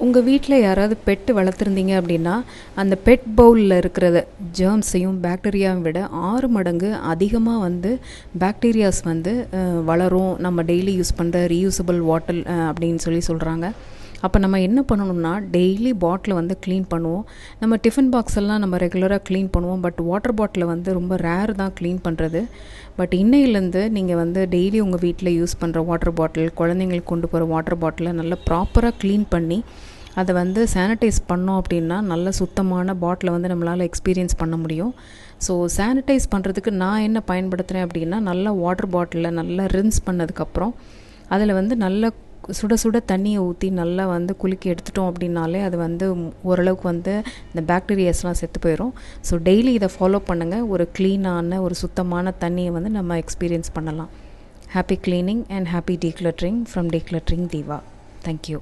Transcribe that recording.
உங்கள் வீட்டில் யாராவது பெட்டு வளர்த்துருந்தீங்க அப்படின்னா அந்த பெட் பவுலில் இருக்கிற ஜேர்ம்ஸையும் பாக்டீரியாவை விட 6 மடங்கு அதிகமாக வந்து பாக்டீரியாஸ் வந்து வளரும் நம்ம டெய்லி யூஸ் பண்ணுற ரீயூசபிள் வாட்டர் அப்படின்னு சொல்கிறாங்க. அப்போ நம்ம என்ன பண்ணணும்னா டெய்லி பாட்டிலை வந்து க்ளீன் பண்ணுவோம். நம்ம டிஃபன் பாக்ஸ் எல்லாம் நம்ம ரெகுலராக க்ளீன் பண்ணுவோம். பட் வாட்டர் பாட்டிலை வந்து ரொம்ப ரேர் தான் க்ளீன் பண்ணுறது. பட் இன்னையிலேருந்து நீங்கள் வந்து டெய்லி உங்கள் வீட்டில் யூஸ் பண்ணுற வாட்டர் பாட்டில், குழந்தைங்களுக்கு கொண்டு போகிற வாட்டர் பாட்டிலை நல்லா ப்ராப்பராக க்ளீன் பண்ணி அதை வந்து சானிடைஸ் பண்ணோம் அப்படின்னா நல்ல சுத்தமான பாட்டிலை வந்து நம்மளால் எக்ஸ்பீரியன்ஸ் பண்ண முடியும். ஸோ சானிடைஸ் பண்ணுறதுக்கு நான் என்ன பயன்படுத்துகிறேன் அப்படின்னா, நல்ல வாட்டர் பாட்டிலில் நல்லா ரின்ஸ் பண்ணதுக்கப்புறம் அதில் வந்து நல்ல சுட சுட தண்ணியை ஊற்றி நல்லா வந்து குலுக்கி எடுத்துட்டோம் அப்படின்னாலே அது வந்து ஓரளவுக்கு வந்து இந்த பாக்டீரியாஸ்லாம் செத்து போயிடும். ஸோ டெய்லி இதை ஃபாலோ பண்ணுங்கள். ஒரு க்ளீனான ஒரு சுத்தமான தண்ணியை வந்து நம்ம எக்ஸ்பீரியன்ஸ் பண்ணலாம். Happy cleaning and happy decluttering from decluttering diva. Thank you.